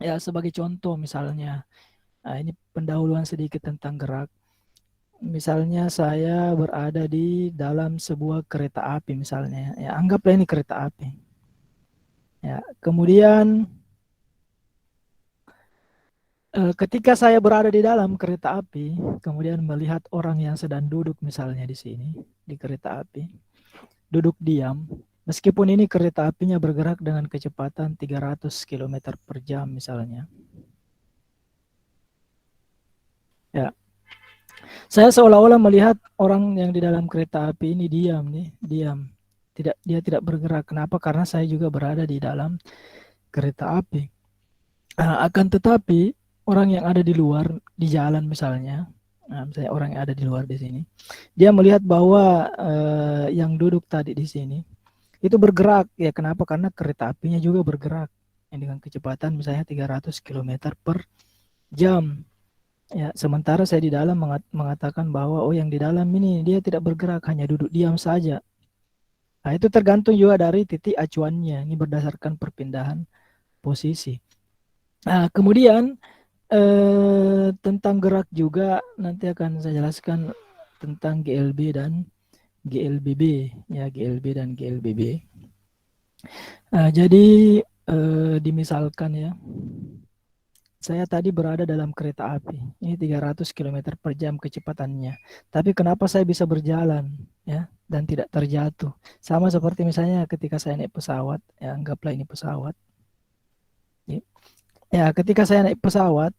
Ya, sebagai contoh misalnya, ini pendahuluan sedikit tentang gerak. Misalnya saya berada di dalam sebuah kereta api misalnya, ya anggaplah ini kereta api. Ya, kemudian ketika saya berada di dalam kereta api, kemudian melihat orang yang sedang duduk misalnya di sini, di kereta api, duduk diam, meskipun ini kereta apinya bergerak dengan kecepatan 300 km per jam misalnya. Ya, saya seolah-olah melihat orang yang di dalam kereta api ini diam nih, diam. Dia tidak bergerak. Kenapa? Karena saya juga berada di dalam kereta api. Akan tetapi orang yang ada di luar di jalan misalnya, misalnya orang yang ada di luar di sini, dia melihat bahwa yang duduk tadi di sini itu bergerak. Ya kenapa? Karena kereta apinya juga bergerak yang dengan kecepatan misalnya 300 km per jam. Ya, sementara saya di dalam mengatakan bahwa oh yang di dalam ini dia tidak bergerak, hanya duduk diam saja. Nah, itu tergantung juga dari titik acuannya. Ini berdasarkan perpindahan posisi. Nah, kemudian tentang gerak juga nanti akan saya jelaskan tentang GLB dan GLBB, ya GLB dan GLBB. Jadi dimisalkan ya, saya tadi berada dalam kereta api. Ini 300 km per jam kecepatannya. Tapi kenapa saya bisa berjalan ya dan tidak terjatuh? Sama seperti misalnya ketika saya naik pesawat, ya anggaplah ini pesawat. Ya, ketika saya naik pesawat,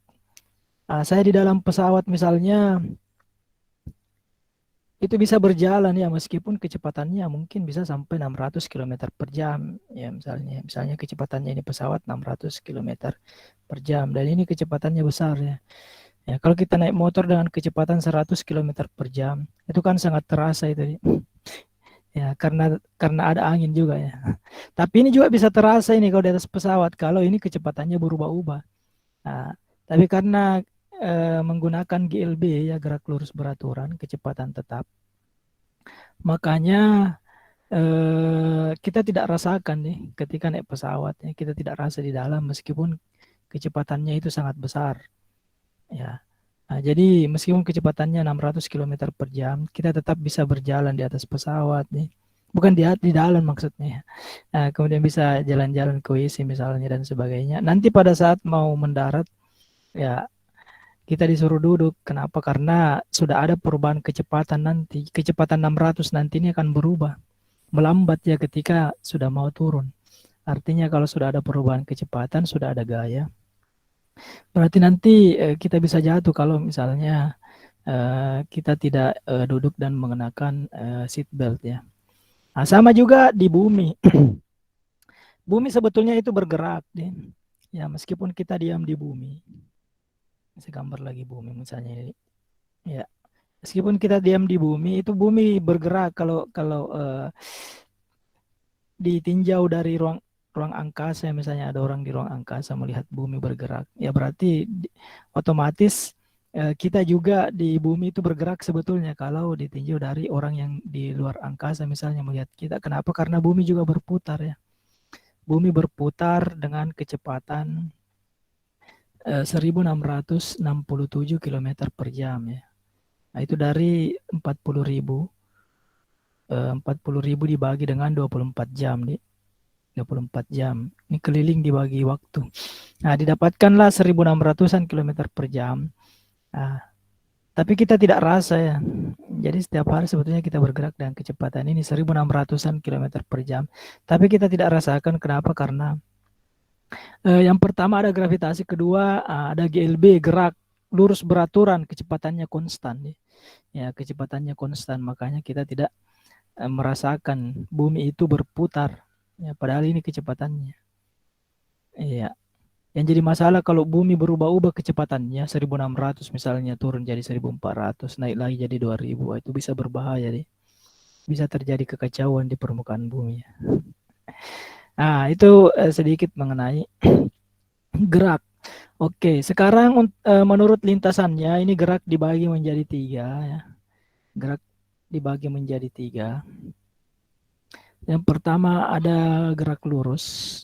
saya di dalam pesawat misalnya itu bisa berjalan ya meskipun kecepatannya mungkin bisa sampai 600 km per jam ya misalnya kecepatannya ini pesawat 600 km per jam dan ini kecepatannya besar ya. Ya, kalau kita naik motor dengan kecepatan 100 km per jam, itu kan sangat terasa itu. Ya, karena ada angin juga ya. Tapi ini juga bisa terasa ini kalau di atas pesawat, kalau ini kecepatannya berubah-ubah. Nah, tapi karena menggunakan GLB ya gerak lurus beraturan, kecepatan tetap, makanya kita tidak rasakan nih ketika naik pesawat, ya, kita tidak rasa di dalam meskipun kecepatannya itu sangat besar. Ya. Nah, jadi meskipun kecepatannya 600 km per jam, kita tetap bisa berjalan di atas pesawat nih. Bukan di dalam maksudnya. Nah, kemudian bisa jalan-jalan ke WC misalnya dan sebagainya. Nanti pada saat mau mendarat, ya kita disuruh duduk. Kenapa? Karena sudah ada perubahan kecepatan nanti. Kecepatan 600 nanti ini akan berubah. Melambat ya ketika sudah mau turun. Artinya kalau sudah ada perubahan kecepatan, sudah ada gaya. Berarti nanti kita bisa jatuh kalau misalnya kita tidak duduk dan mengenakan seat belt ya. Nah, sama juga di bumi. Bumi sebetulnya itu bergerak, Den. Ya, meskipun kita diam di bumi. Saya gambar lagi bumi misalnya ini. Ya, meskipun kita diam di bumi, itu bumi bergerak kalau kalau ditinjau dari ruang ruang angkasa misalnya ada orang di ruang angkasa melihat bumi bergerak. Ya berarti otomatis kita juga di bumi itu bergerak sebetulnya kalau ditinjau dari orang yang di luar angkasa misalnya melihat kita. Kenapa? Karena bumi juga berputar ya. Bumi berputar dengan kecepatan 1667 km per jam ya. Nah, itu dari 40.000 40.000 dibagi dengan 24 jam nih. 24 jam. Ini keliling dibagi waktu. Nah, didapatkanlah 1600-an kilometer per jam. Nah, tapi kita tidak rasa ya. Jadi setiap hari sebetulnya kita bergerak dengan kecepatan ini 1600-an kilometer per jam. Tapi kita tidak rasakan kenapa? Karena yang pertama ada gravitasi, kedua ada GLB, gerak lurus beraturan, kecepatannya konstan. Ya, kecepatannya konstan, makanya kita tidak merasakan bumi itu berputar. Ya, padahal ini kecepatannya. Iya. Yang jadi masalah kalau bumi berubah-ubah kecepatannya 1600 misalnya turun jadi 1400, naik lagi jadi 2000, itu bisa berbahaya deh. Bisa terjadi kekacauan di permukaan bumi. Nah, itu sedikit mengenai gerak. Oke, sekarang menurut lintasannya ini gerak dibagi menjadi tiga ya. Gerak dibagi menjadi tiga. Yang pertama ada gerak lurus.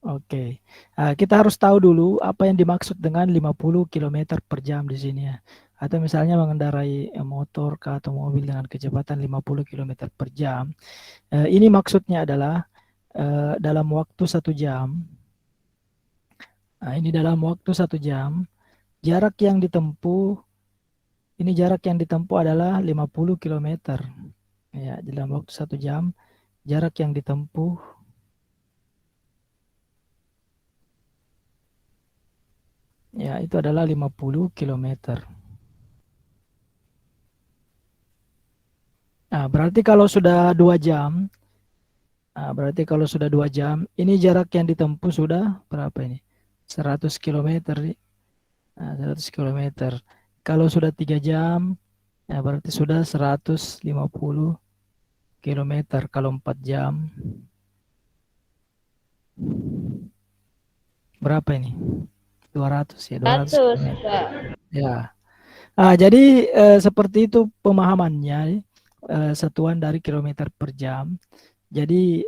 Oke. Kita harus tahu dulu apa yang dimaksud dengan 50 km per jam di sini ya. Atau misalnya mengendarai motor atau mobil dengan kecepatan 50 km per jam. Ini maksudnya adalah dalam waktu 1 jam. Ini dalam waktu 1 jam, jarak yang ditempuh, ini jarak yang ditempuh adalah 50 km. Ya, dalam waktu 1 jam, jarak yang ditempuh, ya itu adalah 50 km. Berarti kalau sudah 2 jam, berarti kalau sudah 2 jam, ini jarak yang ditempuh sudah berapa ini? 100 km. 100 km. Kalau sudah 3 jam, ya berarti sudah 150 km. Kalau 4 jam, berapa ini? 200 ya, 200 100, km. Pak. Ya. Jadi seperti itu pemahamannya, satuan dari kilometer per jam. Jadi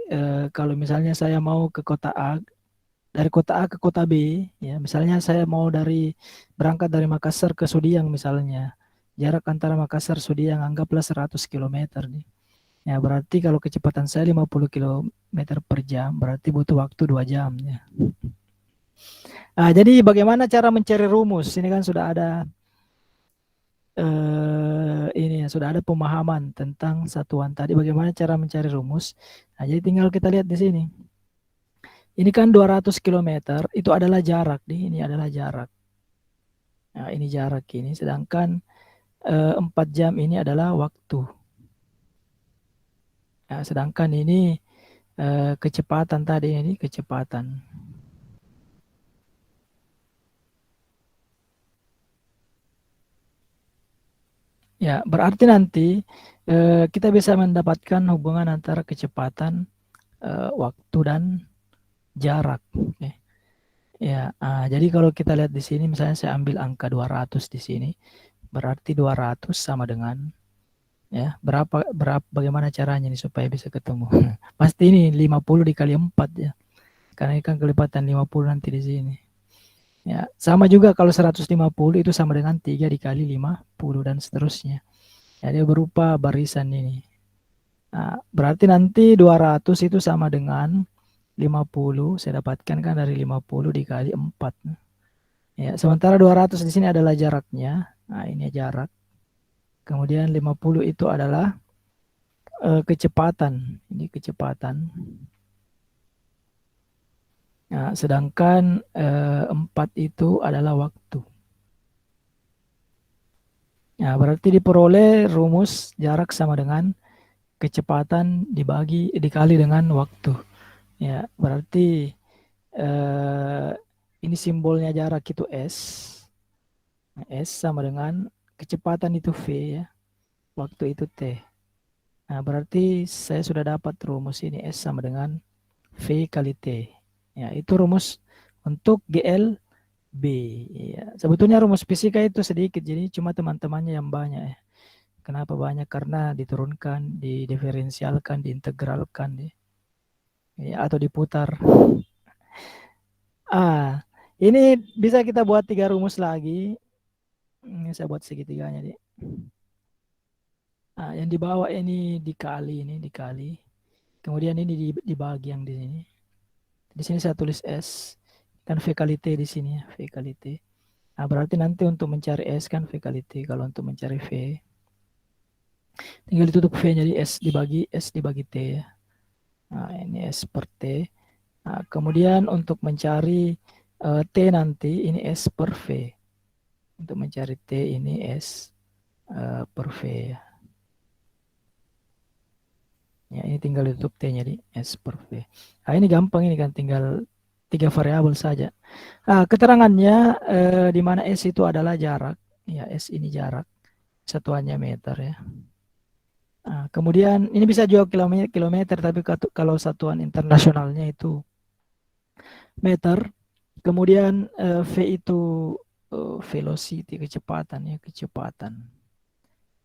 kalau misalnya saya mau ke kota A, dari kota A ke kota B, ya misalnya saya mau berangkat dari Makassar ke Sudiang misalnya, jarak antara Makassar Sudiang anggaplah 100 km nih. Ya berarti kalau kecepatan saya 50 km per jam, berarti butuh waktu 2 jam ya. Jadi bagaimana cara mencari rumus? Ini kan sudah ada ini ya, sudah ada pemahaman tentang satuan tadi. Bagaimana cara mencari rumus? Jadi tinggal kita lihat di sini. Ini kan 200 km, itu adalah jarak nih. Ini adalah jarak. Nah, ini jarak ini. Sedangkan 4 jam ini adalah waktu. Nah, sedangkan ini kecepatan tadi, ini kecepatan. Ya, berarti nanti kita bisa mendapatkan hubungan antara kecepatan, waktu, dan jarak. Oke. Ya, jadi kalau kita lihat di sini, misalnya saya ambil angka 200 di sini, berarti 200 sama dengan, ya, bagaimana caranya nih supaya bisa ketemu? Pasti ini 50 dikali 4 ya, karena ini kan kelipatan 50 nanti di sini. Ya, sama juga kalau 150 itu sama dengan 3 dikali 50 dan seterusnya. Jadi berupa barisan ini. Berarti nanti 200 itu sama dengan 50, saya dapatkan kan dari 50 dikali 4. Ya, sementara 200 di sini adalah jaraknya. Nah, ini jarak. Kemudian 50 itu adalah kecepatan. Ini kecepatan. Nah, sedangkan 4 itu adalah waktu. Nah, berarti diperoleh rumus jarak sama dengan kecepatan dikali dengan waktu. Ya, berarti ini simbolnya jarak itu S. S sama dengan kecepatan itu V ya. Waktu itu T. Nah, berarti saya sudah dapat rumus ini S sama dengan V kali T. Ya, itu rumus untuk GLB. Ya, sebetulnya rumus fisika itu sedikit, jadi cuma teman-temannya yang banyak ya. Kenapa banyak? Karena diturunkan, didiferensialkan, diintegralkan, ya, atau diputar. Ini bisa kita buat 3 rumus lagi. Ini saya buat segitiganya, deh. Yang di bawah ini dikali. Kemudian ini dibagi yang di sini. Di sini saya tulis S. Kan V kali T di sini ya, V kali T. Berarti nanti untuk mencari S kan V kali T. Kalau untuk mencari V, tinggal ditutup V jadi S dibagi T ya. Ini S per T. Kemudian untuk mencari T nanti, ini S per V. Untuk mencari T ini S per V ya. Ya, ini tinggal ditutup T-nya di S per V. Ini gampang, ini kan tinggal 3 variabel saja. Keterangannya di mana S itu adalah jarak. Ya, S ini jarak. Satuannya meter ya. Kemudian ini bisa juga kilometer, tapi kalau satuan internasionalnya itu meter. Kemudian V itu velocity, kecepatan ya, kecepatan.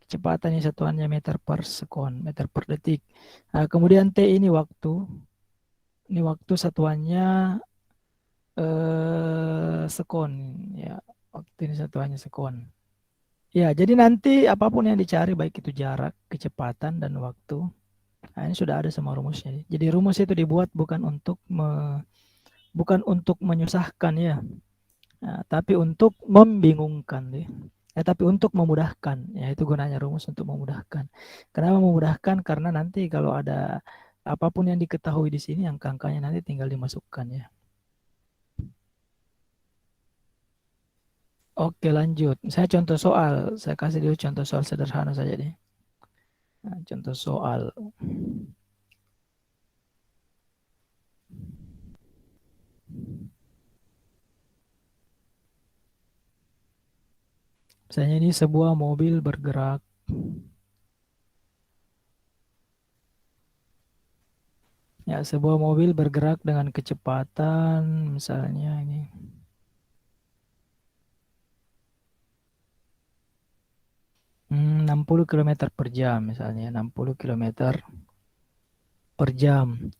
Kecepatan ini satuannya meter per sekon, meter per detik. Kemudian T ini waktu. Ini waktu satuannya sekon ya, waktu ini satuannya sekon. Ya, jadi nanti apapun yang dicari baik itu jarak, kecepatan dan waktu. Nah, ini sudah ada semua rumusnya. Jadi rumus itu dibuat bukan untuk menyusahkan ya. Nah, tapi untuk membingungkan ya. Tapi untuk memudahkan. Ya, itu gunanya rumus untuk memudahkan. Kenapa memudahkan? Karena nanti kalau ada apapun yang diketahui di sini, angka-angkanya nanti tinggal dimasukkan ya. Oke, lanjut. Saya contoh soal. Saya kasih dulu contoh soal sederhana saja deh. Nah, contoh soal. Misalnya ini sebuah mobil bergerak. Ya, sebuah mobil bergerak dengan kecepatan misalnya ini 60 km per jam misalnya, 60 km per jam.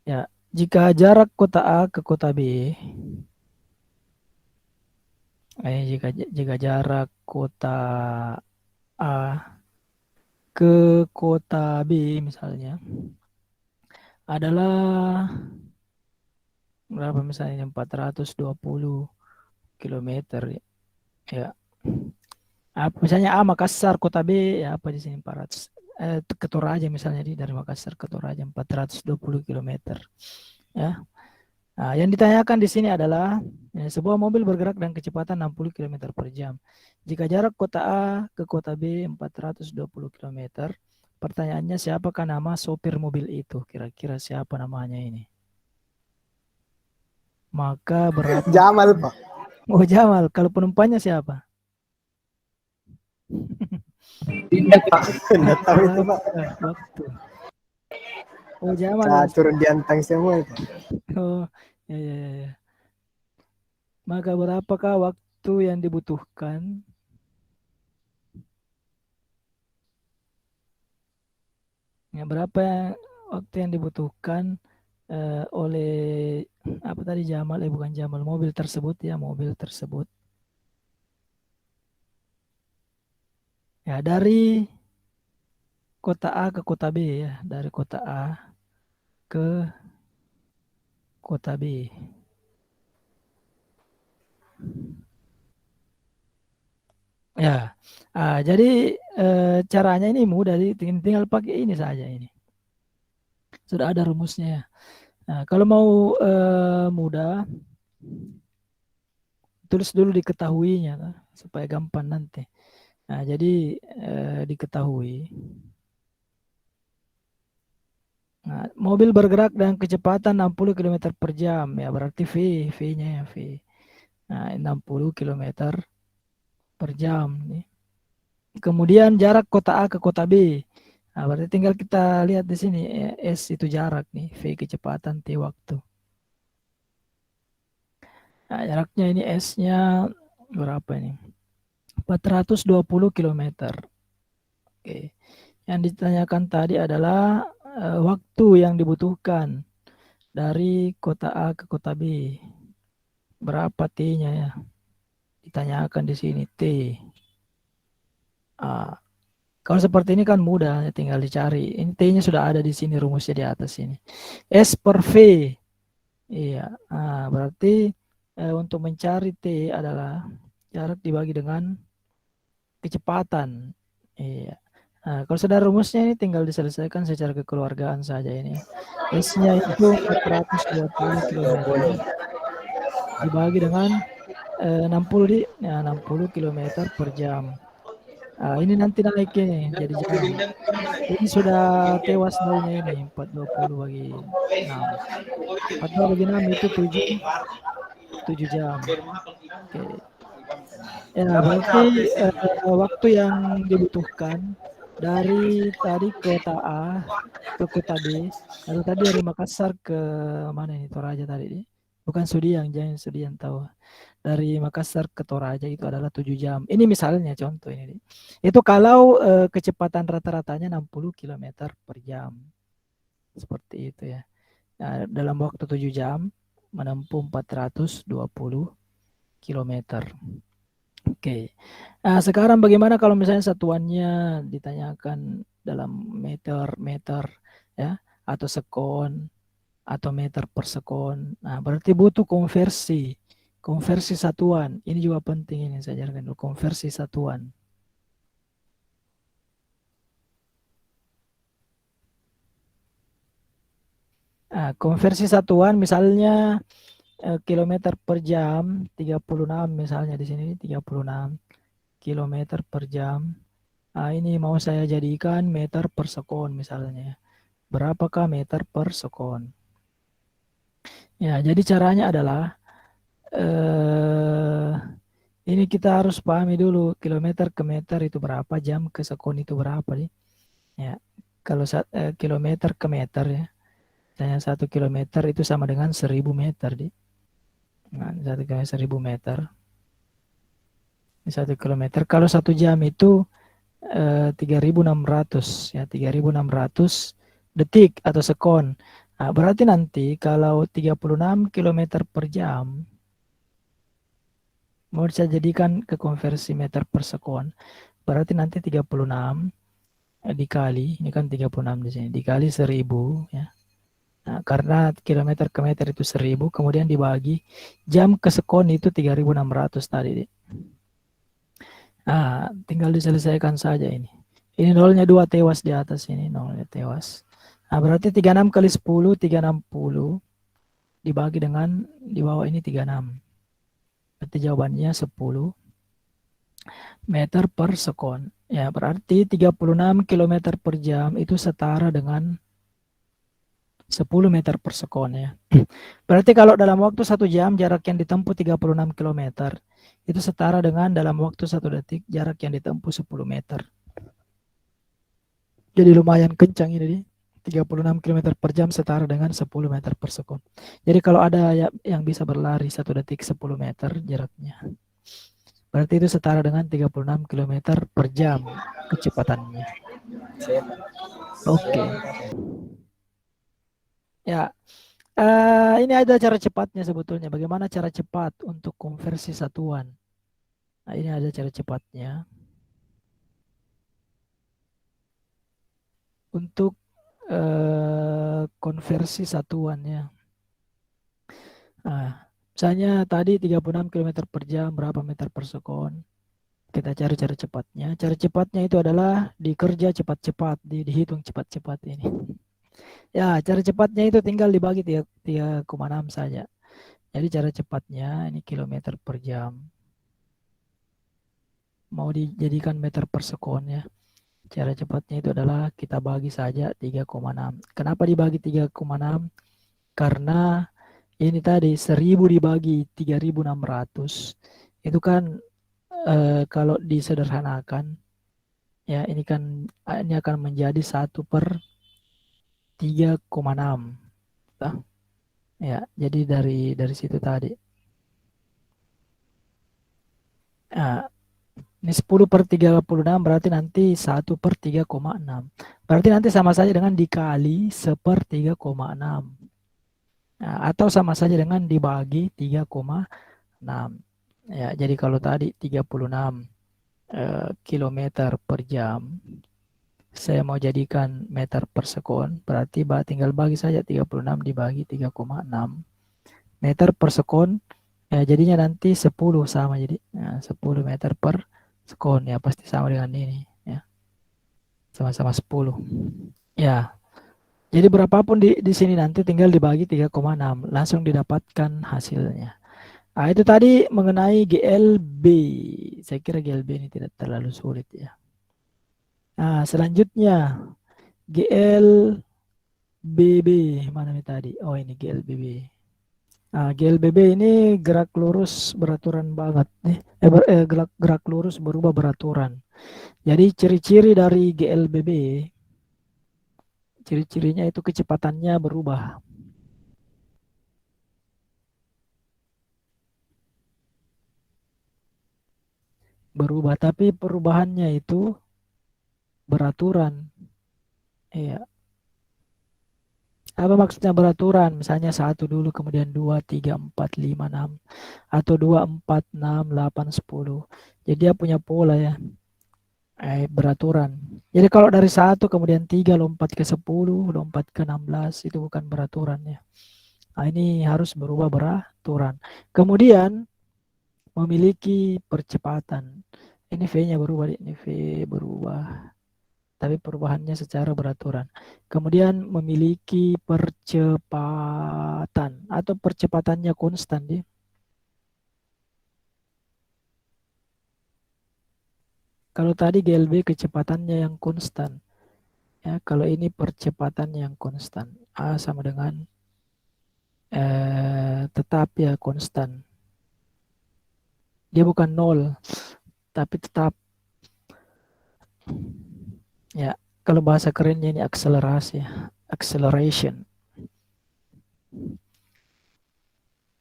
Ya, jika jarak kota A ke kota B, jika jarak kota A ke kota B misalnya adalah berapa misalnya 420 km ya. Misalnya A Makassar kota B ya apa di sini 400 ke Toraja misalnya dari Makassar ke Toraja 420 km ya. Nah, yang ditanyakan di sini adalah sebuah mobil bergerak dengan kecepatan 60 km per jam. Jika jarak kota A ke kota B 420 km, pertanyaannya siapakah nama sopir mobil itu? Kira-kira siapa namanya ini? Maka berapa? Jamal, Pak. Oh, Jamal. Kalau penumpangnya siapa? Tidak, Pak. Tidak tahu itu, Pak. Berapa waktu? Oh, Jamal yang Catur diantang semua itu. oh, ya, ya, ya, ya. Maka berapakah waktu yang dibutuhkan? Ya, berapa waktu yang dibutuhkan oleh apa tadi Jamal? Bukan Jamal, mobil tersebut ya, mobil tersebut. Ya, dari kota A ke kota B ya, dari kota A ke kota B. Ya, jadi caranya ini mudah, tinggal pakai ini saja ini. Sudah ada rumusnya ya. Nah, kalau mau mudah, tulis dulu diketahuinya supaya gampang nanti. Nah, jadi diketahui. Nah, mobil bergerak dengan kecepatan 60 km per jam ya berarti V-nya ya V. Nah, 60 km per jam nih. Kemudian jarak kota A ke kota B. Nah, berarti tinggal kita lihat di sini S itu jarak nih, V kecepatan, T waktu. Nah, jaraknya ini S-nya berapa ini? 420 km. Oke. Yang ditanyakan tadi adalah waktu yang dibutuhkan dari kota A ke kota B. Berapa T-nya ya? Ditanyakan di sini T. Kalau seperti ini kan mudah, tinggal dicari. Ini T-nya sudah ada di sini, rumusnya di atas ini. S per V. Iya, berarti untuk mencari T adalah jarak dibagi dengan kecepatan. Iya. Nah, kalau sudah rumusnya ini tinggal diselesaikan secara kekeluargaan saja ini. S-nya itu 420 km dibagi dengan 60 km per jam. Ini nanti naik ini jadi jam. Ini sudah tewas nolnya ini 420 bagi 6. 42 bagi 6 itu 7 jam. Oke. Ya, berarti waktu yang dibutuhkan dari tadi kota A ke kota B, atau tadi dari Makassar ke mana ini Toraja tadi? Bukan Sudiang, jangan Sudiang tahu. Dari Makassar ke Toraja itu adalah 7 jam. Ini misalnya contoh ini. Itu kalau kecepatan rata-ratanya 60 km per jam. Seperti itu ya. Nah, dalam waktu 7 jam menempuh 420 km. Oke. Nah, sekarang bagaimana kalau misalnya satuannya ditanyakan dalam meter ya, atau sekon, atau meter per sekon. Nah, berarti butuh konversi. Konversi satuan. Ini juga penting, ini saya ajarkan dulu. Konversi satuan. Nah, konversi satuan misalnya kilometer per jam 36 misalnya di sini 36 kilometer per jam. Nah, ini mau saya jadikan meter per sekon misalnya. Berapakah meter per sekon? Ya, jadi caranya adalah eh ini kita harus pahami dulu kilometer ke meter itu berapa, jam ke sekon itu berapa nih. Ya, kalau kilometer ke meter ya, misalnya 1 kilometer itu sama dengan 1000 meter di. Nah, 1 kali 1000 meter, 1 kilometer. Kalau 1 jam itu 3600 ya, 3600 detik atau sekon. Nah, berarti nanti kalau 36 kilometer per jam mau saya jadikan ke konversi meter per sekon, berarti nanti 36 dikali, ini kan 36 di sini, dikali 1000 ya. Nah, karena kilometer ke meter itu 1000, kemudian dibagi jam ke sekon itu 3600 tadi. Nah, tinggal diselesaikan saja ini. Ini nolnya 2 tewas di atas ini, nolnya tewas. Nah, berarti 36 kali 10, 360 dibagi dengan di bawah ini 36. Berarti jawabannya 10 meter per sekon. Ya, berarti 36 km per jam itu setara dengan 10 meter per sekon ya. Berarti kalau dalam waktu 1 jam jarak yang ditempuh 36 km itu setara dengan dalam waktu 1 detik jarak yang ditempuh 10 meter. Jadi lumayan kencang ini, 36 km per jam setara dengan 10 meter per sekon. Jadi kalau ada yang bisa berlari 1 detik 10 meter jaraknya, berarti itu setara dengan 36 km per jam kecepatannya. Oke. Ya, ini ada cara cepatnya sebetulnya. Bagaimana cara cepat untuk konversi satuan? Nah, ini ada cara cepatnya. Untuk konversi satuannya. Nah, misalnya tadi 36 km per jam, berapa meter per sekon? Kita cari cara cepatnya. Cara cepatnya itu adalah dikerja cepat-cepat, dihitung cepat-cepat ini. Ya, cara cepatnya itu tinggal dibagi 3,6 saja. Jadi cara cepatnya ini kilometer per jam. Mau dijadikan meter per sekon ya. Cara cepatnya itu adalah kita bagi saja 3,6. Kenapa dibagi 3,6? Karena ini tadi 1000 dibagi 3600. Itu kan kalau disederhanakan ya ini akan menjadi 1/3,6. Ya, jadi dari situ tadi. Nah, ini 10/36 berarti nanti 1/3,6. Berarti nanti sama saja dengan dikali 1/3,6. Nah, atau sama saja dengan dibagi 3,6. Ya, jadi kalau tadi 36 kilometer per jam, saya mau jadikan meter per sekon, berarti tinggal bagi saja 36 dibagi 3,6 meter per sekon. Ya, jadinya nanti 10 sama, jadi 10 meter per sekon ya, pasti sama dengan ini ya, sama-sama 10. Ya, jadi berapapun di sini nanti tinggal dibagi 3,6 langsung didapatkan hasilnya. Nah, itu tadi mengenai GLB. Saya kira GLB ini tidak terlalu sulit ya. Nah, selanjutnya GLBB mana nih tadi? Oh, ini GLBB. Nah, GLBB ini gerak lurus beraturan banget nih. Gerak lurus berubah beraturan. Jadi ciri-ciri dari GLBB, ciri-cirinya itu kecepatannya berubah. Berubah, tapi perubahannya itu beraturan. Iya. Apa maksudnya beraturan? Misalnya 1 dulu, kemudian 2, 3, 4, 5, 6. Atau 2, 4, 6, 8, 10. Jadi dia punya pola ya, beraturan. Jadi kalau dari 1 kemudian 3 lompat ke 10, lompat ke 16, itu bukan beraturan ya. Nah, ini harus berubah beraturan. Kemudian memiliki percepatan. Ini V-nya berubah, ini V berubah. Tapi perubahannya secara beraturan. Kemudian memiliki percepatan atau percepatannya konstan dia. Kalau tadi GLB kecepatannya yang konstan. Ya, kalau ini percepatan yang konstan. A sama dengan tetap ya konstan. Dia bukan nol, tapi tetap. Ya, kalau bahasa kerennya ini akselerasi, acceleration.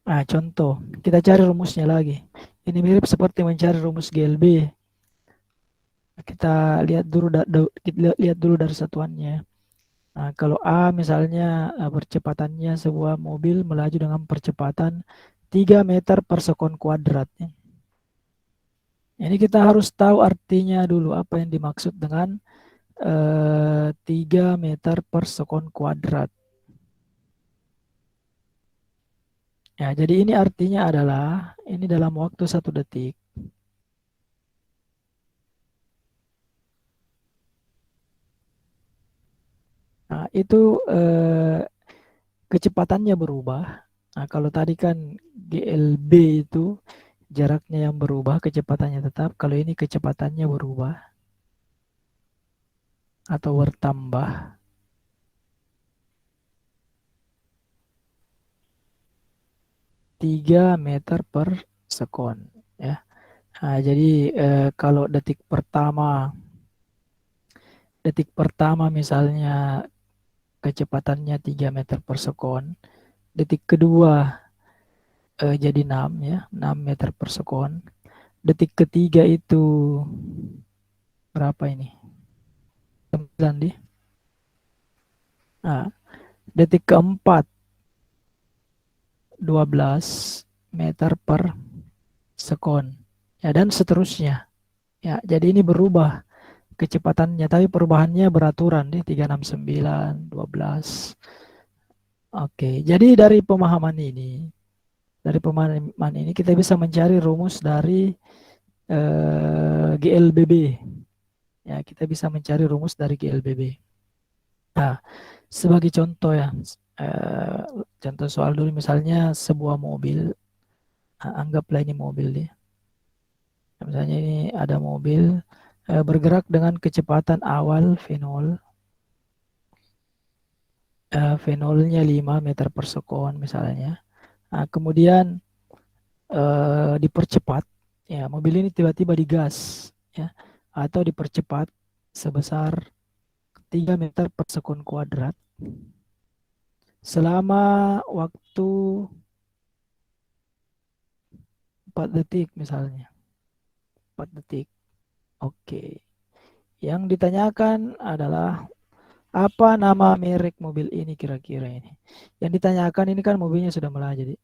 Nah, contoh, kita cari rumusnya lagi. Ini mirip seperti mencari rumus GLB. Kita lihat dulu kita lihat dulu dari satuannya. Nah, kalau A misalnya percepatannya sebuah mobil melaju dengan percepatan 3 meter per sekon kuadrat. Ini kita harus tahu artinya dulu apa yang dimaksud dengan 3 meter per sekon kuadrat. Ya, jadi ini artinya adalah ini dalam waktu 1 detik. Nah, itu kecepatannya berubah. Nah, kalau tadi kan GLB itu jaraknya yang berubah, kecepatannya tetap. Kalau ini kecepatannya berubah atau bertambah. 3 meter per sekon. Ya. Nah, jadi kalau detik pertama misalnya kecepatannya 3 meter per sekon, detik kedua jadi 6 ya, 6 meter per sekon. Detik ketiga itu berapa ini? 9 di. Nah, detik keempat 12 meter per sekon. Ya, dan seterusnya. Ya, jadi ini berubah kecepatannya, tapi perubahannya beraturan di 369, 12. Oke, jadi dari pemahaman ini kita bisa mencari rumus dari GLBB. Ya, kita bisa mencari rumus dari GLBB. Nah, sebagai contoh ya, eh, contoh soal dulu misalnya sebuah mobil, anggaplah ini mobil deh. Misalnya ini ada mobil bergerak dengan kecepatan awal V0, V0-nya 5 meter per sekon misalnya. Nah, kemudian dipercepat, ya mobil ini tiba-tiba digas, ya, atau dipercepat sebesar 3 meter per sekon kuadrat selama waktu 4 detik misalnya. 4 detik. Oke. Yang ditanyakan adalah apa nama merek mobil ini kira-kira ini. Yang ditanyakan ini kan mobilnya sudah melaju. Jadi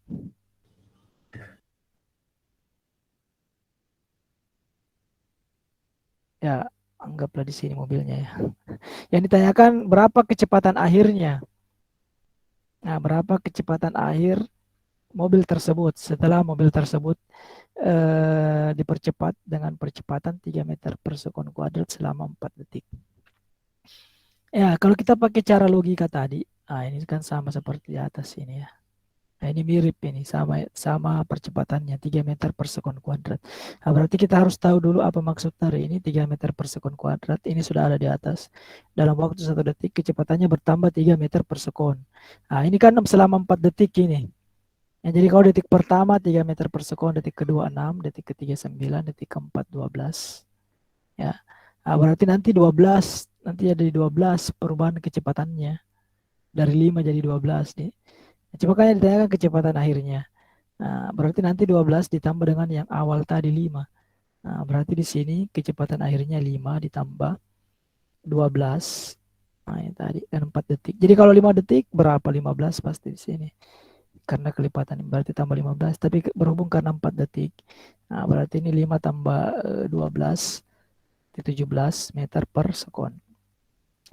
ya anggaplah di sini mobilnya ya. Yang ditanyakan berapa kecepatan akhirnya. Nah, berapa kecepatan akhir mobil tersebut setelah mobil tersebut dipercepat dengan percepatan 3 meter per sekon kuadrat selama 4 detik. Ya, kalau kita pakai cara logika tadi, nah ini kan sama seperti di atas ini ya. Nah, ini mirip ini, sama percepatannya 3 meter per sekon kuadrat. Nah, berarti kita harus tahu dulu apa maksud dari ini 3 meter per sekon kuadrat. Ini sudah ada di atas. Dalam waktu 1 detik kecepatannya bertambah 3 meter per sekon. Nah, ini kan selama 4 detik ini. Ya, jadi kalau detik pertama 3 meter per sekon, detik kedua 6, detik ketiga 9, detik keempat 12. Ya. Nah, berarti nanti 12, nanti ada di 12 perubahan kecepatannya. Dari 5 jadi 12 nih. Coba kan ditanyakan kecepatan akhirnya. Nah, berarti nanti 12 ditambah dengan yang awal tadi 5. Nah, berarti di sini kecepatan akhirnya 5 ditambah 12. Nah, ini tadi dan 4 detik. Jadi kalau 5 detik berapa? 15 pasti di sini. Karena kelipatan berarti tambah 15. Tapi berhubung karena 4 detik. Nah, berarti ini 5 tambah 12 17 meter per sekon.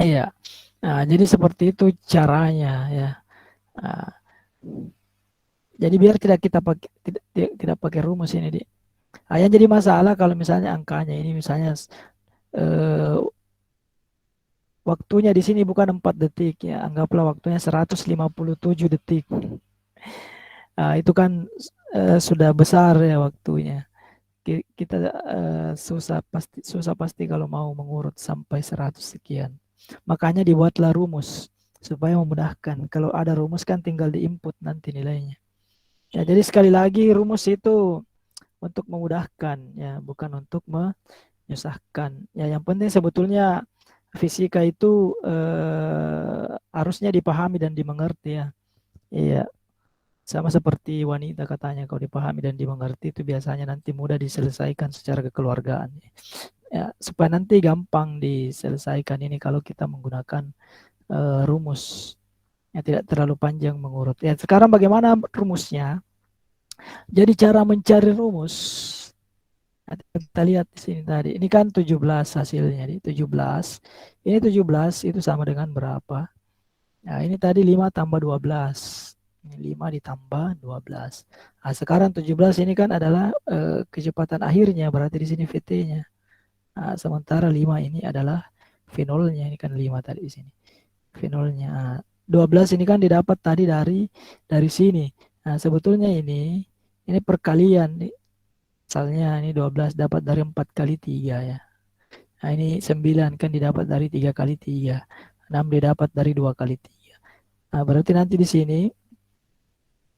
Iya. Nah, jadi seperti itu caranya ya. Nah, jadi biar tidak kita pakai tidak pakai rumus ini, Dik. Yang jadi masalah kalau misalnya angkanya ini misalnya eh, waktunya di sini bukan 4 detik ya, anggaplah waktunya 157 detik. Itu kan sudah besar ya waktunya. Kita susah pasti kalau mau mengurut sampai 100 sekian. Makanya dibuatlah rumus supaya memudahkan. Kalau ada rumus kan tinggal diinput nanti nilainya. Ya, jadi sekali lagi rumus itu untuk memudahkan ya, bukan untuk menyusahkan. Ya, yang penting sebetulnya fisika itu harusnya dipahami dan dimengerti ya. Iya, sama seperti wanita katanya, kalau dipahami dan dimengerti itu biasanya nanti mudah diselesaikan secara kekeluargaan. Ya, supaya nanti gampang diselesaikan ini kalau kita menggunakan rumus yang tidak terlalu panjang mengurut. Ya, sekarang bagaimana rumusnya? Jadi cara mencari rumus, kita lihat di sini tadi. Ini kan 17 hasilnya, di 17. Ini 17 itu sama dengan berapa? Nah, ini tadi 5 tambah 12. Ini 5 ditambah 12. Nah, sekarang 17 ini kan adalah kecepatan akhirnya, berarti di sini VT-nya. Nah, sementara 5 ini adalah V0-nya, ini kan 5 tadi di sini. V0-nya. Nah, 12 ini kan didapat tadi dari sini. Nah, sebetulnya ini perkalian. Misalnya ini 12 dapat dari 4 kali 3 ya. Nah, ini 9 kan didapat dari 3 kali 3. 6 didapat dari 2 kali 3. Nah, berarti nanti di sini,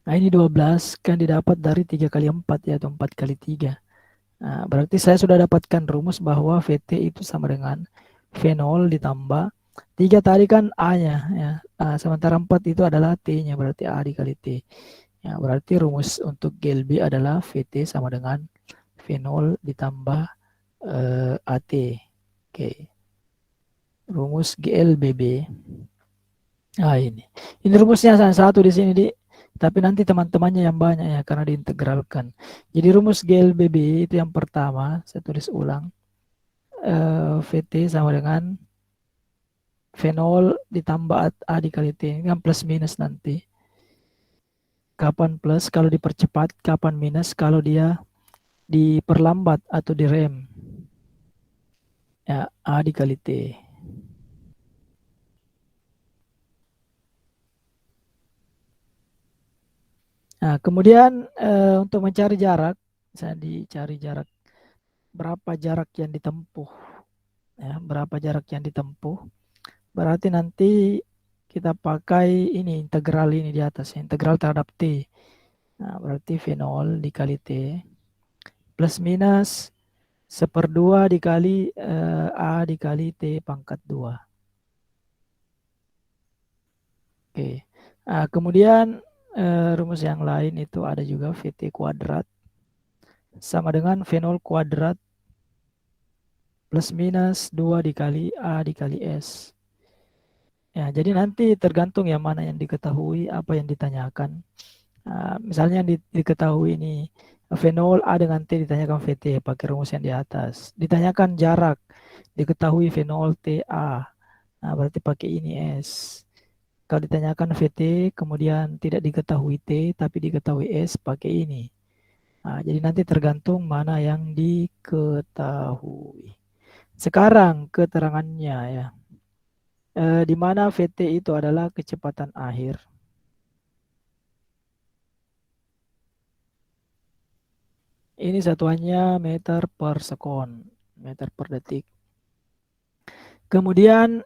nah ini 12 kan didapat dari 3 kali 4 ya, atau 4 kali 3. Nah, berarti saya sudah dapatkan rumus bahwa VT itu sama dengan V0 ditambah 3 tadi kan A-nya ya. Nah, sementara 4 itu adalah T-nya, berarti A dikali T. Ya, berarti rumus untuk GLB adalah VT sama dengan V0 ditambah AT. Oke. Rumus GLBB. Ah, ini rumusnya satu di sini, Di. Tapi nanti teman-temannya yang banyak ya karena diintegralkan. Jadi rumus GLBB itu yang pertama, saya tulis ulang. VT sama dengan V0 ditambah A dikali T. Ini kan plus minus nanti. Kapan plus kalau dipercepat, kapan minus kalau dia diperlambat atau direm. Ya, A dikali T. Nah, kemudian untuk mencari jarak, saya dicari jarak berapa jarak yang ditempuh, ya, berapa jarak yang ditempuh. Berarti nanti kita pakai ini integral ini di atas, integral terhadap T. Nah, berarti V0 dikali T plus minus 1/2 dikali A dikali T pangkat 2. Oke. Nah, kemudian rumus yang lain itu ada juga VT kuadrat sama dengan V0 kuadrat plus minus 2 dikali A dikali S. Ya, jadi nanti tergantung ya mana yang diketahui, apa yang ditanyakan. Misalnya yang diketahui ini V0 A dengan T, ditanyakan VT pakai rumus yang di atas. Ditanyakan jarak, diketahui V0 T A. Nah, berarti pakai ini S. Kalau ditanyakan VT kemudian tidak diketahui T tapi diketahui S, pakai ini. Nah, jadi nanti tergantung mana yang diketahui. Sekarang keterangannya ya. Di mana VT itu adalah kecepatan akhir. Ini satuannya meter per sekon, meter per detik. Kemudian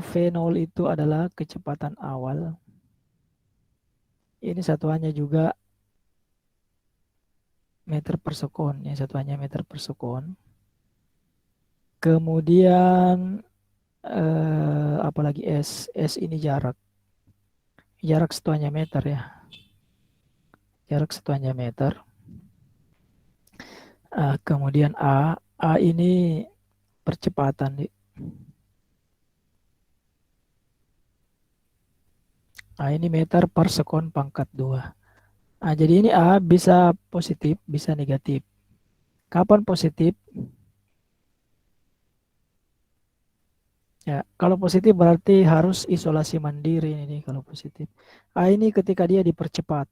V0 itu adalah kecepatan awal. Ini satuannya juga meter per sekon, ini satuannya meter per sekon. Kemudian apalagi S, S ini jarak. Jarak satuannya meter ya. Jarak satuannya meter. Kemudian A ini percepatan. Ini meter per sekon pangkat 2. Jadi ini A bisa positif, bisa negatif. Kapan positif? Ya, kalau positif berarti harus isolasi mandiri ini kalau positif. Ini ketika dia dipercepat.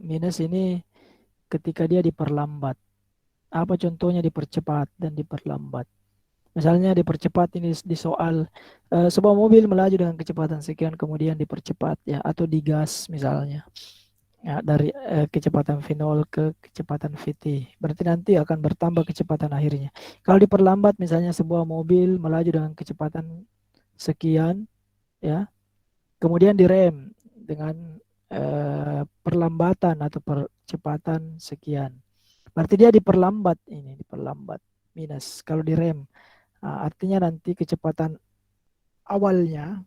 Minus ini ketika dia diperlambat. Apa contohnya dipercepat dan diperlambat? Misalnya dipercepat ini di soal sebuah mobil melaju dengan kecepatan sekian kemudian dipercepat ya atau digas misalnya. Ya, dari kecepatan V0 ke kecepatan VT. Berarti nanti akan bertambah kecepatan akhirnya. Kalau diperlambat misalnya sebuah mobil melaju dengan kecepatan sekian ya, kemudian direm dengan perlambatan atau percepatan sekian. Berarti dia diperlambat ini, diperlambat minus. Kalau direm, artinya nanti kecepatan awalnya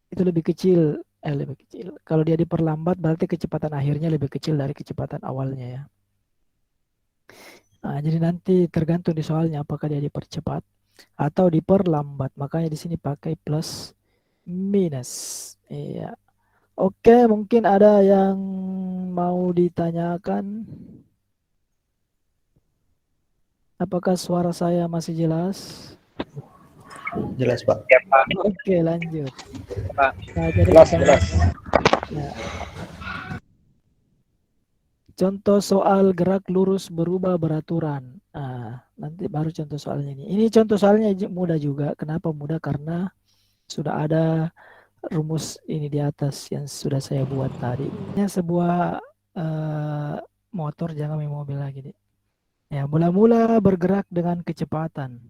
itu lebih kecil, lebih kecil. Kalau dia diperlambat berarti kecepatan akhirnya lebih kecil dari kecepatan awalnya ya. Jadi nanti tergantung di soalnya apakah dia dipercepat atau diperlambat. Makanya di sini pakai plus minus. Iya. Oke, mungkin ada yang mau ditanyakan. Apakah suara saya masih jelas? Jelas, Pak. Oke, lanjut. Jadi Jelas, jelas. Ya. Contoh soal gerak lurus berubah beraturan. Nanti baru contoh soalnya ini. Ini contoh soalnya mudah juga. Kenapa mudah? Karena sudah ada rumus ini di atas yang sudah saya buat tadi. Ini sebuah motor, jangan mobil lagi deh. Ya, mula-mula bergerak dengan kecepatan.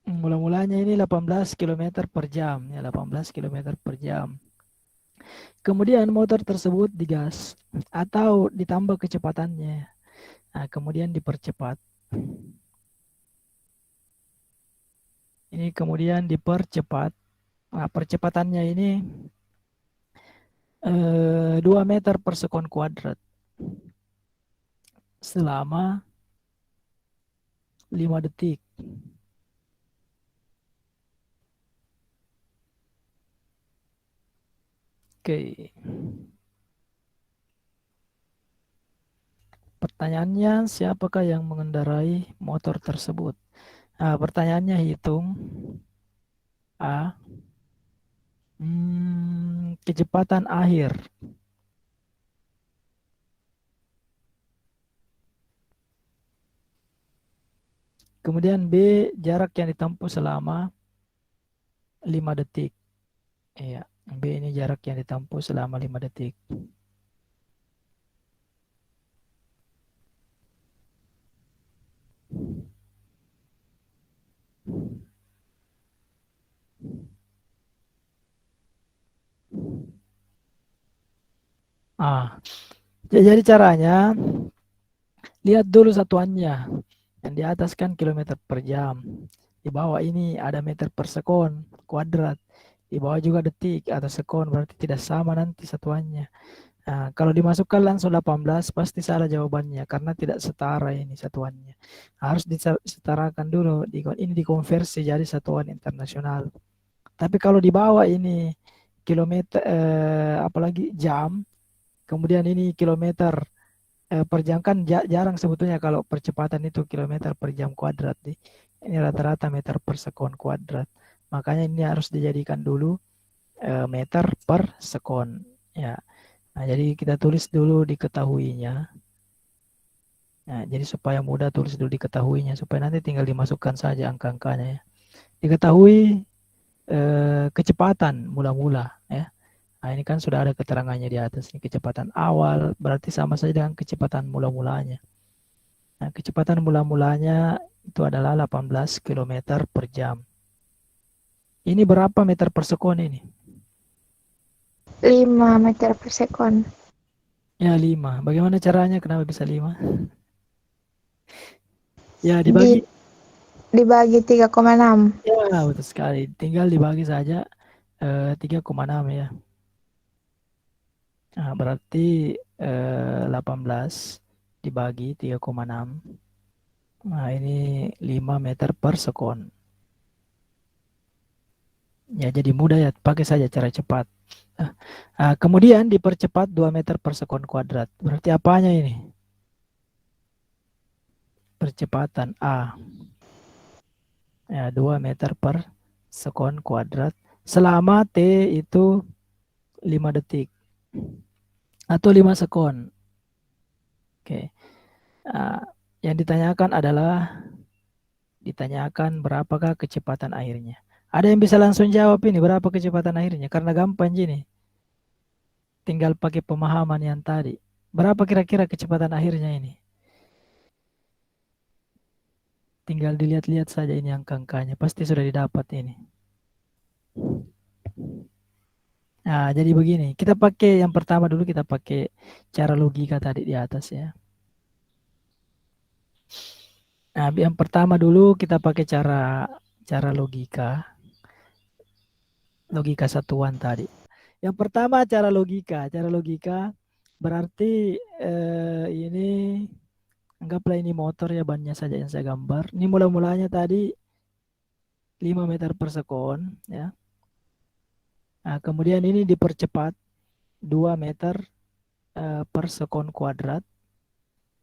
Mula-mulanya ini 18 km per jam. Ya, 18 km per jam. Kemudian motor tersebut digas atau ditambah kecepatannya. Kemudian dipercepat. Ini kemudian dipercepat. Percepatannya ini 2 meter per sekon kuadrat selama 5 detik. Oke. Pertanyaannya, siapakah yang mengendarai motor tersebut? Pertanyaannya hitung A. Kecepatan akhir. Kemudian B, jarak yang ditempuh selama 5 detik. Iya, B ini jarak yang ditempuh selama 5 detik. Jadi caranya, lihat dulu satuannya. Yang di atas kan kilometer per jam. Di bawah ini ada meter per sekon kuadrat. Di bawah juga detik atau sekon, berarti tidak sama nanti satuannya. Kalau dimasukkan langsung 18 pasti salah jawabannya karena tidak setara ini satuannya. Harus disetarakan dulu, ini dikonversi jadi satuan internasional. Tapi kalau di bawah ini kilometer, apalagi jam, kemudian ini kilometer per jam kan jarang sebetulnya kalau percepatan itu kilometer per jam kuadrat. Ini rata-rata meter per sekon kuadrat. Makanya ini harus dijadikan dulu meter per sekon. Ya. Jadi kita tulis dulu diketahuinya. Jadi supaya mudah tulis dulu diketahuinya supaya nanti tinggal dimasukkan saja angka-angkanya ya. Diketahui kecepatan mula-mula ya. Ini kan sudah ada keterangannya di atas. Ini kecepatan awal berarti sama saja dengan kecepatan mula-mulanya. Kecepatan mula-mulanya itu adalah 18 km per jam. Ini berapa meter per sekon ini? 5 meter per sekon. Ya 5. Bagaimana caranya? Kenapa bisa 5? Ya dibagi. Dibagi 3,6. Ya betul sekali. Tinggal dibagi saja 3,6 ya. Nah, berarti 18 dibagi 3,6. Nah, ini 5 meter per sekon. Ya, jadi mudah ya, pakai saja cara cepat. Kemudian dipercepat 2 meter per sekon kuadrat. Berarti apanya ini? Percepatan A. Ya, 2 meter per sekon kuadrat. Selama T itu 5 detik. Atau 5 sekon. Oke. Yang ditanyakan berapakah kecepatan airnya. Ada yang bisa langsung jawab ini berapa kecepatan airnya? Karena gampang gini. Tinggal pakai pemahaman yang tadi. Berapa kira-kira kecepatan akhirnya ini? Tinggal dilihat-lihat saja ini angka-angkanya. Pasti sudah didapat ini. Nah, jadi begini. Kita pakai yang pertama dulu, kita pakai cara logika tadi di atas ya. Nah, yang pertama dulu kita pakai cara logika. Logika satuan tadi. Yang pertama cara logika. Cara logika berarti ini anggaplah ini motor ya, bannya saja yang saya gambar. Ini mula-mulanya tadi 5 meter per sekon ya. Nah, kemudian ini dipercepat 2 meter per sekon kuadrat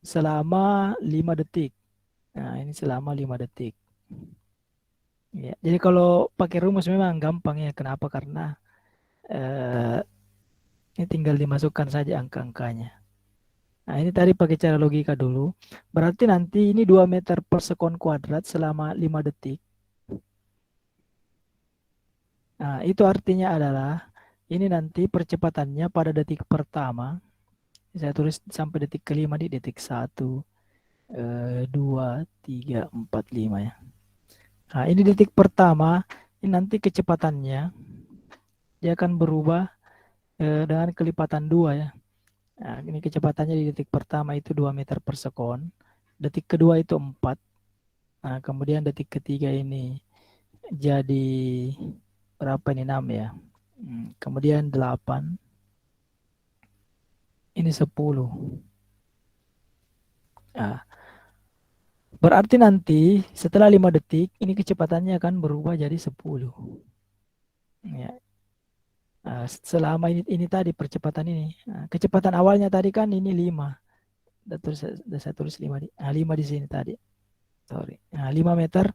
selama 5 detik. Nah, ini selama 5 detik. Ya, jadi kalau pakai rumus memang gampang ya. Kenapa? Karena ini tinggal dimasukkan saja angka-angkanya. Nah, ini tadi pakai cara logika dulu. Berarti nanti ini 2 meter per sekon kuadrat selama 5 detik. Nah, itu artinya adalah ini nanti percepatannya pada detik pertama. Saya tulis sampai detik kelima di detik 1, 2, 3, 4, 5 ya. Nah, ini detik pertama. Ini nanti kecepatannya dia akan berubah dengan kelipatan 2 ya. Nah, ini kecepatannya di detik pertama itu 2 meter per sekon. Detik kedua itu 4. Nah, kemudian detik ketiga ini jadi berapa ini, 6 ya. Kemudian 8. Ini 10. Nah, berarti nanti setelah 5 detik ini kecepatannya akan berubah jadi 10. Ya. Nah, selama ini tadi percepatan ini. Nah, kecepatan awalnya tadi kan ini 5. Saya tulis 5 di, 5 di sini tadi. Sorry. Nah, 5 meter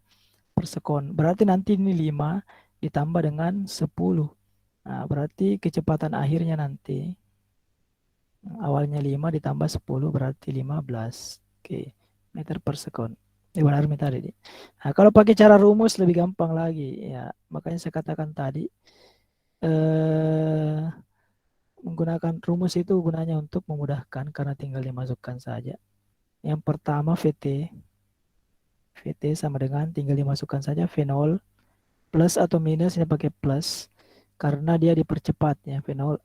per sekon. Berarti nanti ini 5 ditambah dengan 10. Nah, berarti kecepatan akhirnya nanti awalnya 5 ditambah 10 berarti 15. Oke, meter per sekon. Ini benar tadi. Nah, kalau pakai cara rumus lebih gampang lagi ya. Makanya saya katakan tadi menggunakan rumus itu gunanya untuk memudahkan karena tinggal dimasukkan saja. Yang pertama VT sama dengan tinggal dimasukkan saja V0 plus atau minus, ini pakai plus karena dia dipercepat ya. V0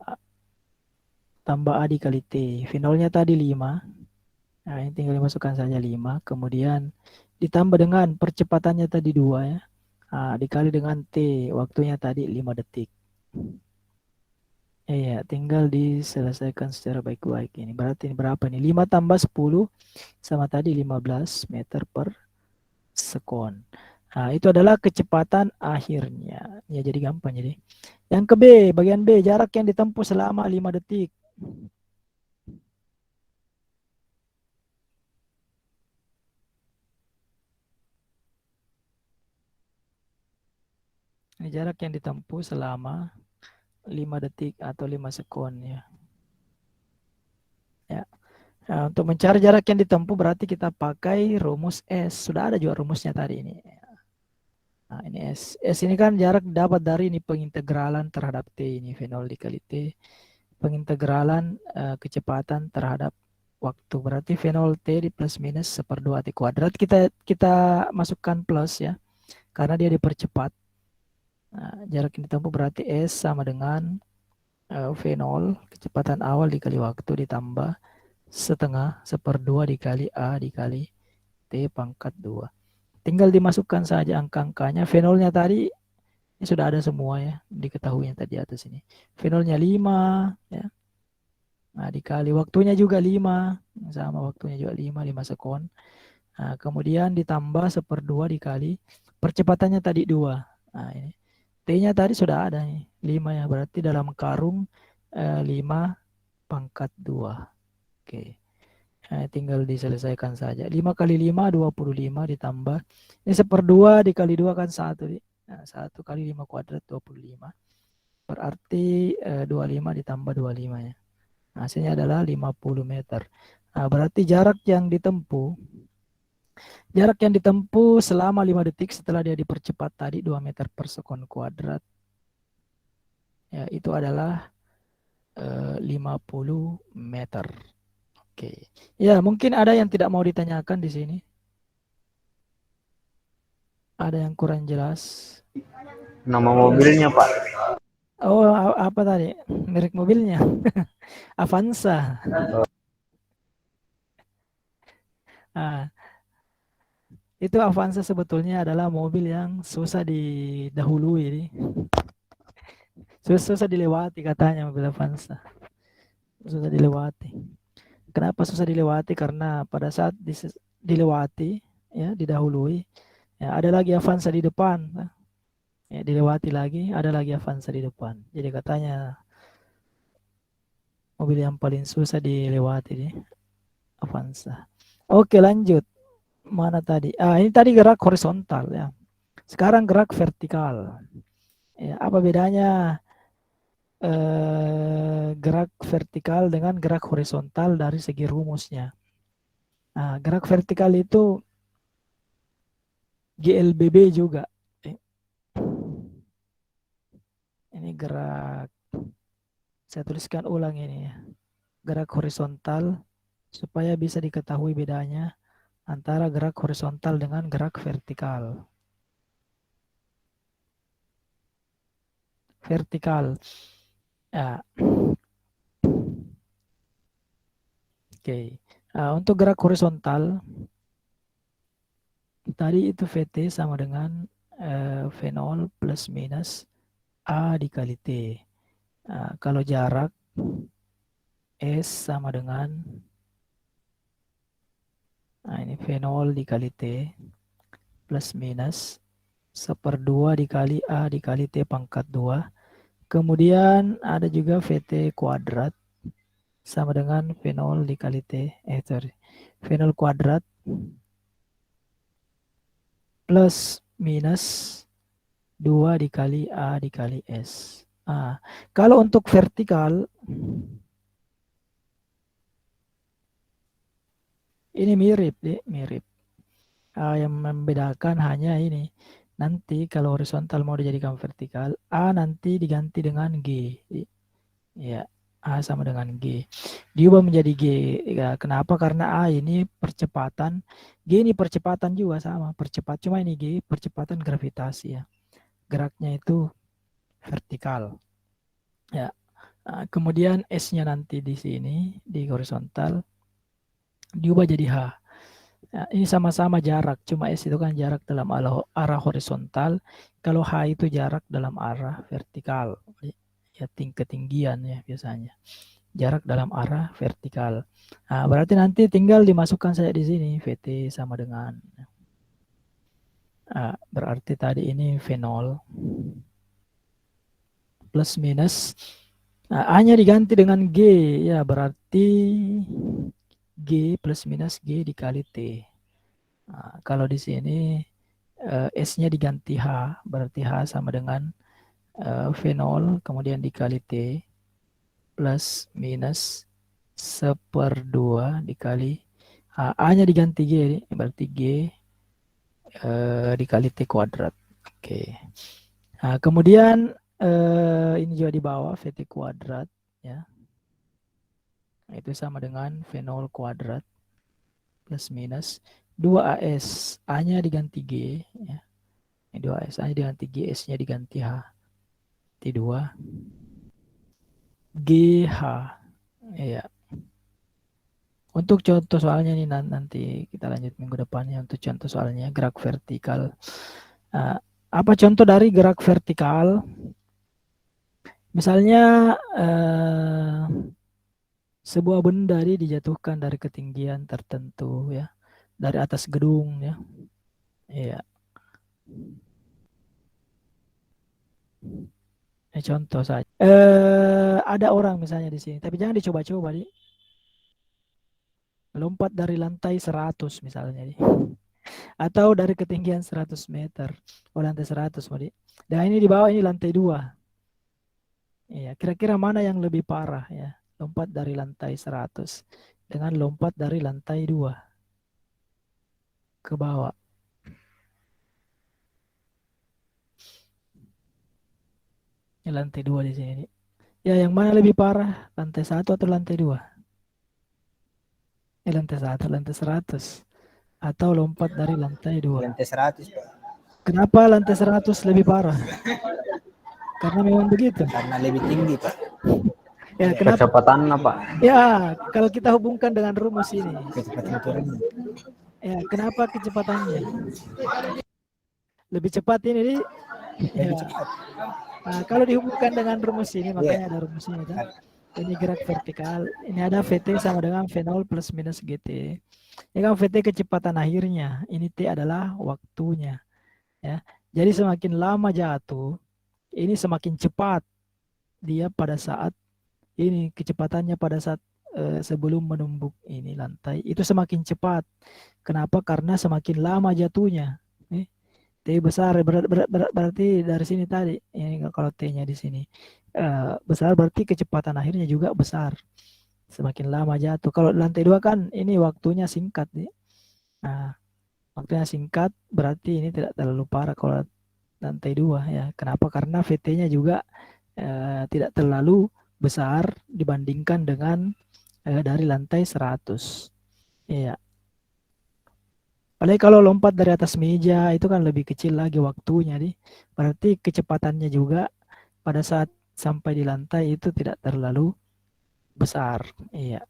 tambah A dikali T. V0-nya tadi 5. Nah, ini tinggal dimasukkan saja 5. Kemudian ditambah dengan percepatannya tadi 2 ya. Nah, dikali dengan T. Waktunya tadi 5 detik. Iya, tinggal diselesaikan secara baik-baik ini. Berarti ini berapa nih? 5 tambah 10 sama tadi 15 meter per sekon. Nah, itu adalah kecepatan akhirnya. Ya, jadi gampang jadi. Yang ke B, bagian B, jarak yang ditempuh selama 5 detik. Ini jarak yang ditempuh selama 5 detik atau 5 sekon ya. Ya. Nah, untuk mencari jarak yang ditempuh berarti kita pakai rumus S. Sudah ada juga rumusnya tadi ini. Nah, ini S. S ini kan jarak dapat dari ini pengintegralan terhadap T ini V0 dikali T. Pengintegralan kecepatan terhadap waktu. Berarti V0 T di plus minus 1/2 T kuadrat. Kita masukkan plus ya. Karena dia dipercepat. Nah, jarak yang ditempuh berarti S sama dengan V0 kecepatan awal dikali waktu ditambah setengah 1/2 dikali A dikali T pangkat 2. Tinggal dimasukkan saja angka-angkanya. V0-nya tadi ini sudah ada semua ya, diketahui yang tadi atas ini. V0-nya 5 ya. Nah, dikali waktunya juga 5, sama waktunya juga 5 sekon. Nah, kemudian ditambah 1/2 dikali percepatannya tadi 2. Nah, ini T-nya tadi sudah ada nih, 5 ya, berarti dalam karung 5 pangkat 2. Oke. Tinggal diselesaikan saja. 5 kali 5, 25 ditambah. Ini 1/2 dikali 2 kan 1. Nah, 1 kali 5 kuadrat 25. Berarti 25 ditambah 25 ya. Hasilnya adalah 50 meter. Nah, berarti jarak yang ditempuh selama 5 detik setelah dia dipercepat tadi 2 meter per sekon kuadrat. Ya, itu adalah 50 meter. Oke. Ya, mungkin ada yang tidak mau ditanyakan di sini. Ada yang kurang jelas. Nama mobilnya, Pak. Oh, apa tadi? Merek mobilnya? Avanza. Ah, itu Avanza sebetulnya adalah mobil yang susah didahului. Susah dilewati katanya mobil Avanza. Susah dilewati. Kenapa susah dilewati? Karena pada saat dilewati, ya, didahului, ya, ada lagi Avanza di depan. Ya, dilewati lagi, ada lagi Avanza di depan. Jadi katanya mobil yang paling susah dilewati nih, Avanza. Oke, lanjut. Mana tadi? Ini tadi gerak horizontal ya. Sekarang gerak vertikal. Ya, apa bedanya gerak vertikal dengan gerak horizontal dari segi rumusnya? Nah, gerak vertikal itu GLBB juga. Ini gerak, saya tuliskan ulang ini ya. Gerak horizontal supaya bisa diketahui bedanya antara gerak horizontal dengan gerak vertikal. Vertikal. Ya. Oke. Untuk gerak horizontal tadi itu VT sama dengan V0 plus minus A dikali T. Kalau jarak S sama dengan ini V0 dikali T plus minus 1/2 dikali A dikali T pangkat 2. Kemudian ada juga VT kuadrat sama dengan V0 dikali T. V0 kuadrat plus minus 2 dikali A dikali S. Kalau untuk vertikal, ini mirip. Yang membedakan hanya ini. Nanti kalau horizontal mau dijadikan vertikal, A nanti diganti dengan G. Ya, A sama dengan G. Diubah menjadi G. Ya, kenapa? Karena A ini percepatan, G ini percepatan juga sama. Cuma ini G percepatan gravitasi ya. Geraknya itu vertikal. Ya. Kemudian S-nya nanti di sini, di horizontal, diubah jadi H. Ya, ini sama-sama jarak, cuma S itu kan jarak dalam arah horizontal, kalau H itu jarak dalam arah vertikal, ya ketinggian ya biasanya. Jarak dalam arah vertikal. Berarti nanti tinggal dimasukkan saja di sini, VT sama dengan, berarti tadi ini V0 plus minus, A-nya diganti dengan G, ya berarti G plus minus G dikali T. Kalau di sini S-nya diganti H, berarti H sama dengan V0 kemudian dikali T plus minus 1/2 dikali A-nya diganti G, berarti G dikali T kuadrat. Oke. Kemudian ini juga di bawah VT kuadrat ya. Itu sama dengan V0 kuadrat plus minus 2AS, A-nya diganti G ya. Ini 2AS, A-nya diganti G, S-nya diganti H. T2 GH. Ya. Untuk contoh soalnya ini nanti kita lanjut minggu depannya. Untuk contoh soalnya gerak vertikal. Apa contoh dari gerak vertikal? Misalnya sebuah benda dijatuhkan dari ketinggian tertentu ya, dari atas gedung ya. Iya. Contoh saja. Ada orang misalnya di sini, tapi jangan dicoba-coba, Di. Lompat dari lantai 100 misalnya, Di. Atau dari ketinggian 100 meter. Oh, lantai 100, Di. Dan ini di bawah ini lantai 2. Iya, kira-kira mana yang lebih parah ya? Lompat dari lantai 100 dengan lompat dari lantai 2 ke bawah. Ini lantai 2 di sini. Ya, yang mana lebih parah? Lantai 1 atau lantai 2? Lantai 1, lantai 100. Atau lompat dari lantai 2. Lantai 100, Pak. Kenapa lantai 100 lebih parah? Karena memang begitu. Karena lebih tinggi, Pak. Ya, kenapa? Kecepatannya, Pak. Ya, kalau kita hubungkan dengan rumus ini. Kecepatan turunnya. Ya, kenapa kecepatannya? Lebih cepat ini, Di. Lebih Ya. cepat. Nah, kalau dihubungkan dengan rumus ini, makanya ada rumus ini kan. Ini gerak vertikal, ini ada VT sama dengan V0 plus minus GT. Ini kan VT kecepatan akhirnya, ini T adalah waktunya. Ya. Jadi semakin lama jatuh, ini semakin cepat dia pada saat ini kecepatannya pada saat sebelum menumbuk ini lantai itu semakin cepat. Kenapa? Karena semakin lama jatuhnya. T besar berarti dari sini tadi. Ini kalau T-nya di sini besar berarti kecepatan akhirnya juga besar. Semakin lama jatuh. Kalau lantai 2 kan ini waktunya singkat. Nah, waktunya singkat berarti ini tidak terlalu parah kalau lantai 2 ya. Kenapa? Karena VT-nya juga tidak terlalu besar dibandingkan dengan dari lantai 100. Iya. Apalagi kalau lompat dari atas meja itu kan lebih kecil lagi waktunya, Di. Berarti kecepatannya juga pada saat sampai di lantai itu tidak terlalu besar. Iya.